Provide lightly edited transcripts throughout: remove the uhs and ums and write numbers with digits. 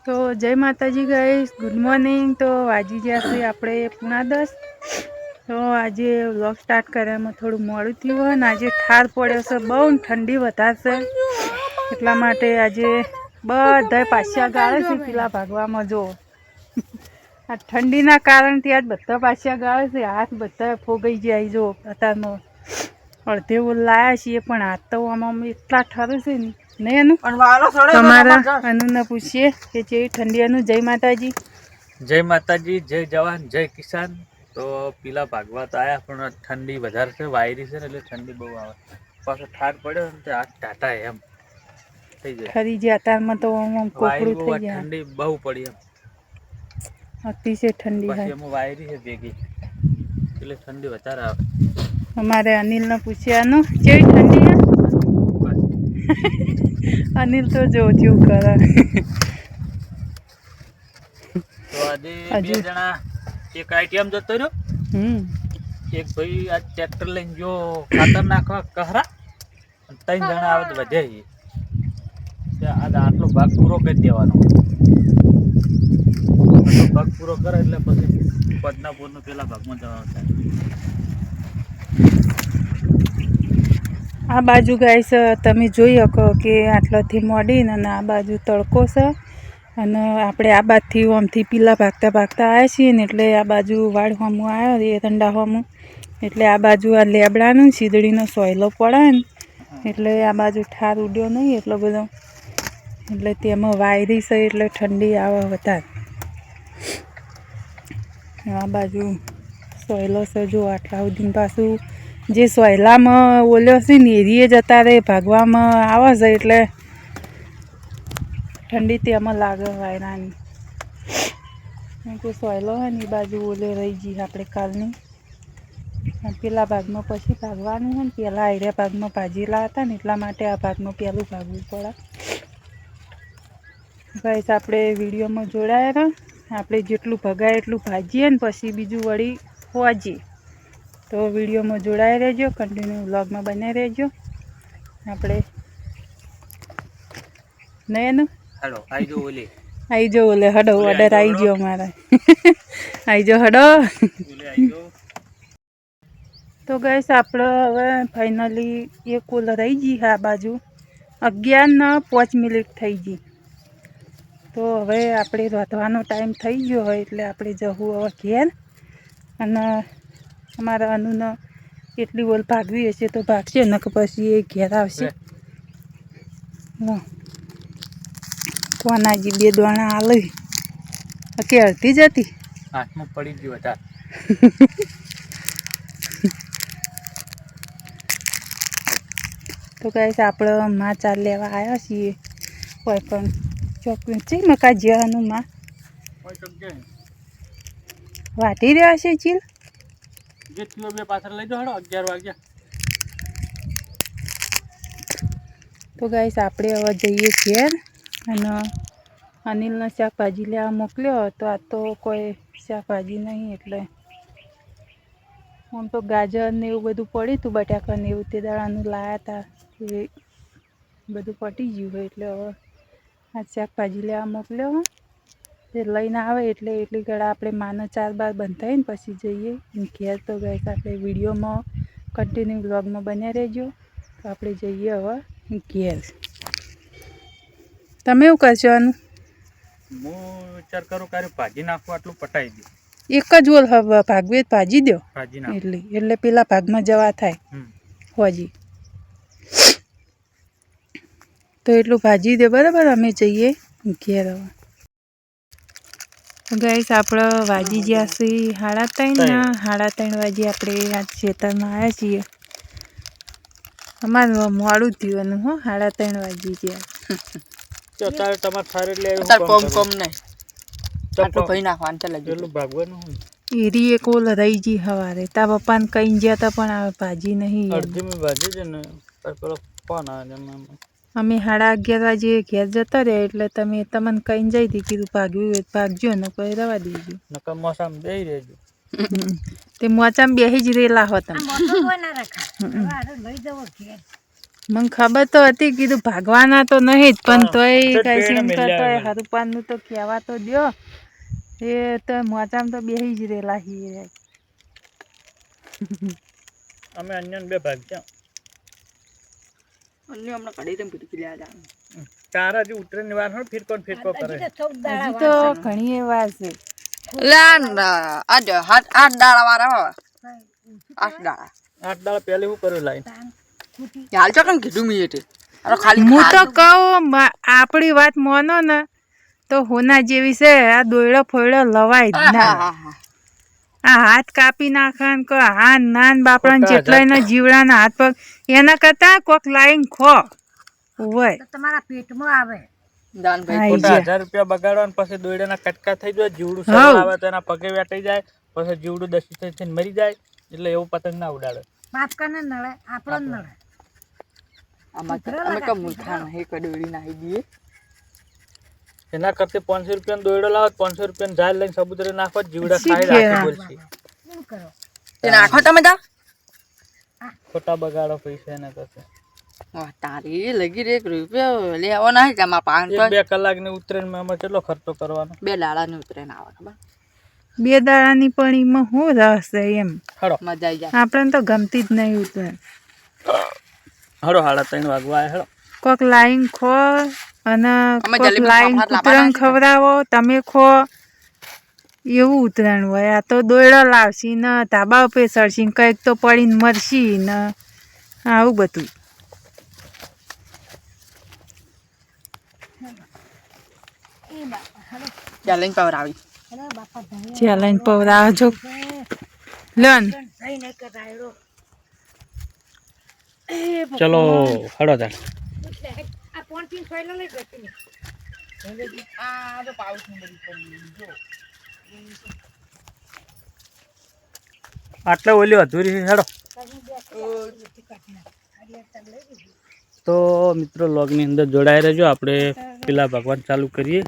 तो जय माताजी गाइस, गुड मॉर्निंग। तो वाजी जैसे આપણે 9:30। तो आज व्लॉग स्टार्ट करे में थोड़ું મોડું થયું અને આજે ઠાર પડ્યો છે, બહુ ઠંડી વધારે છે, એટલા માટે આજે બધા પાછા ગાળે છે પેલા ભાગવામાં। જો આ ઠંડીના કારણથી આજ બધા પાછા ગાળે છે, હાથ બધા ફોગાઈ જાય। જો અત્યારમાં અડધે લાયા છીએ પણ હાથ તો આમાં એટલા ઠરે છે ને नहीं अनु हमारा अनु ने पूछिए कि जे ठंडी। अनु जय माताजी। जय माताजी, जय जवान, जय किसान। तो पीला भागवा तो आया पण ठंडी વધારે છે, વાયરી છે એટલે ઠંડી બહુ આવે, પાછો ઠાર પડ્યો ને તે હાથ ટાટા એમ થઈ જાય। ખરી જે અત્યારમાં તો આમ કોકડું થઈ જાય, ઠંડી બહુ પડી એમ અતિશય ठंडी है। પછી એમાં વાયરી છે ભેગી એટલે ઠંડી વધારે આવે। हमारे अनिल ने पूछे अनु जे ठंडी है। अनिल तो जो जो करे। तो आज બે જણા એક આઈટીએમ જતો રહ્યો, એક ભાઈ આ ટ્રેક્ટર લઈને જો ખાતર નાખવા કહરા, ત્રણ જણા આવે તો વધે આજ આટલો ભાગ પૂરો કરી દેવાનો। ભાગ પૂરો કરે એટલે પછી પદનાપુરનો પેલા ભાગમાં જવાનું થાય। आ बाजू गाइस तमे जोई शको कि आटलाथी मोडीने आ बाजू तड़को छे अने आपणे आ बाजथी आमथी पीला भागता भागता आव्या छीए ने एटले आ बाजू वाड़ होमो आव्यो एरंडा होमो एटले आ बाजू आ लेबडानो शीदड़ीनो सोयलो पड़े ने एटले आ बाजू ठार उड्यो नहीं एटलो बधो एटले तेमां वायरी छे एटले ठंडी आवे वधारे। आ बाजू सोयलो छे जो आटला सुधीन पाछुं जे सोयलामां ओल्यो छे ने एरिये जता रहे भागवामां आवे छे एटले ठंडी तेमां लागे वायरानी। सोयलो है ने बाजू ओले रही जी आपणे कालनी पेला भागमां पछी भागवानुं है ने पेला आयऱ्या भागमां भाजेला हता ने એટલા માટે आ भागमां पेલું भागવું પડે। गाइस आपणे विडियोमां जोડાયા रहो, आपणे जेटલું भगाय એટલું भाजीए ने पछी बीजुं वળી होजीए। तो वीडियो में जोड़ाए रहो, कंटिन्यू व्लॉग में बने रहो। आपणे नहीं अनु हेलो आई जो ओले हडो ऑर्डर आई गयो अमारे। आई जो हडो ओले आई जो। तो गाइस आपणे हवे फाइनली एक कोल रही जी है आ बाजू 11:05 थई गई। तो हवे आपणे रांधવાનો टाइम थई गयो होय એટલે આપણે જવું હવે ઘેર અને અમાरा अनु ने એટલી ઓલ ભાગવી હશે તો ભાગશે નક પછી એ ઘેર આવશે। કોનાજી બે દોણા આલે કે અડધી જતી હાથમાં પડી ગયો હતા। તો ગાઈસ આપણે માં ચાલ લેવા આવ્યા છીએ કોઈ પણ ચોકવી છે મકા જ્યાનું માં વાટી રહ્યા છે ચીલ જે કિલો બે પાછળ લઈ જાઓ 11 વાગ્યા। तो गाइस આપણે હવે જઈએ ઘેર અને અનિલને શાકભાજી લેવા મોકલ્યો તો આ તો કોઈ શાકભાજી નહીં એટલે આમ તો ગાજર ને એવું બધું પડ્યું હતું, બટાકા ને એવું તે દાડાનું લાયા હતા એ બધું પટી ગયું હોય એટલે હવે આ શાકભાજી લેવા મોકલ્યો તે લઈને આવે એટલે એટલી ઘડા આપણે માને 4 બાર બંધાઈને પછી જઈએ ઘેર। તો ગાઈસ આપણે વિડીયોમાં કન્ટિન્યુ વ્લોગમાં બન્યા રહેજો। તો આપણે જઈએ હવે ઘેર। તમે એવું કરશો અनु? હું વિચાર કરું કે ભાજી નાખવા આટલું પટાઈ દે, એક જ ઓલ ભાગવે ભાજી દો ભાજી નાખ એટલે પેલા ભાગમાં જવા થાય હોજી તો એટલું ભાજી દે બરાબર। અમે જઈએ ઘેર હવે। गाइस આપણે વાજી ગયા છીએ 3:30 વાગે આપણે આ ખેતરમાં આવ્યા છીએ। અમારું મોડું થયું હો 3:30 વાગી ગયા। તો તારે તમાર થારે એટલે કોમ નહીં આટલું ભાઈ નાખવાનું ચાલે એટલું ભાગવાનું એરી એક ઓલ રહી જી હવારે તા પપ્પાને કઈ ગયા તા પણ આ ભાજી નહીં અડધી में ભાજી છે ને પેલો ફોન આવે અમે 11:30 વાગે ઘેર જતા રહ્યા એટલે તમે તમને કઈ જઈ હતી કીધું ભાગ્યું હોય ભાગજો ને કોઈ રવા દેજો નકર મોસામ બેહી રહેજો। તે મોચામ બેહી જ રેલા હો તમે મને ખબર તો હતી કીધું ભાગવાના તો નહીં જ પણ હા, તોય તો કઈ ટ્રેને એમ મેલ્યા કરતો આવે. હરુપાનનું તો કહેવા તો દ્યો એ તો મોચામાં તો બેસી જ રહેલા છીએ અમે અન્યન બે ભાગ છે અન્ય હમણાં કડી તેમ પીટી લે આ તારા જે ઉતરેની વાર હોય ફિરકો કરે હજી તો ઘણી એ વાર છે લા આજ હાથ 8 દાડા વાળા 8 દાડા 8 દાડા પહેલે હું કર્યું લાઈન હાલ ચોકન કીધું મી એટલે અરે ખાલી હું તો કહું આપણી વાત માનો ને તો હોના જેવી છે આ દોયડો ફોયડો લવાય જ ના આ હાથ કાપી નાખે ને કોઈ હાન નાન બાપડા જેટલાય જીવડાના હાથ પગ એના કરતા કોક લાઈન ખો હોય તમારા પેટમાં આવે દાનભાઈ ખોટા આઈ 1000 રૂપિયા બગાડવા પછી દોયડાના કટકા થઈ જાય જીવડું હઉ. સરળ આવે તો એના પગે વેટાઈ જાય પછી જીવડું દસી થઈને મરી જાય એટલે એવું પતંગ ના ઉડાડે બાપ કને નળે આપણો નળે અમે કમ મુલખાન હે કડોડી નાહી દીએ એના કરતે 500 રૂપિયાનો દોયડો લાવો 500 રૂપિયાનો ઝાડ લઈને સબૂતરે નાખો જીવડા ખાઈ શીખે. રાખે બોલશે શું કરો તે નાખો તમે તા ખોટા બગાડો પૈસા એના કરતે વાહ તારી લગી રે 1 રૂપિયો લેવો નહીં કે મારા પાંચ 1-2 કલાકની ઉતરેનમાં અમે કેટલો ખર્ચો કરવાનો 2 દાડા ને ઉતરે ના આવે ખબર બે દાડાની પણ એમાં શું રસ છે એમ હડો મજા આવી જાય આપણને તો ગમતી જ નહીં ઉતરે હડો 3:30 વાગવા આયા હડો કોક લાઈન ખો અને અમે કોક જલેબી લાઈન ફાફડા કૂતરાને લાવવાના છે. ખવડાવો તમે ખો એવું ઉતરાણ હોય આ તો દોયડો લાવશી ને ધાબા ઉપર ચડશી ને કંઈક તો પડીને મરશી ને આવું બધું ચેલેન્જ પાવર આવી ચેલેન્જ પવરાવજો લન સહી નહીં કરાયો ચલો હડો તાર આ ફોન થી ફાઈલ લઈ ગઈ આ તો પાઉસ ની બધી પડી જો આટલે ઓલી અધૂરી છે હેડો તો મિત્રો લોગની અંદર જોડાઈ રહેજો આપણે પેલા ભગવાન ચાલુ કરીએ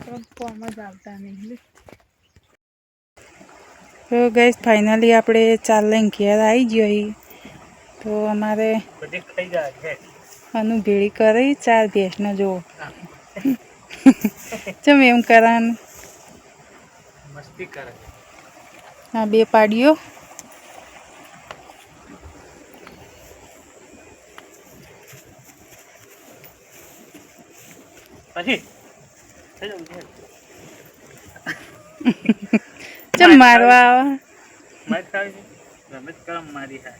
તો ગઈસ ફાઇનલી આપણે ચાર લઈને ઘેર આવી ગયો અહીં તો અમારે બધી ખાઈ જાય છે આનું ભેળી કરી 4 ભેંસનો જુઓ ચમ એમ કરવાનું મસ્તી કરે આ 2 પાડીઓ પછી ચમ મારવા આવે મારી ખાવી છે રમેશ કરમ મારી હા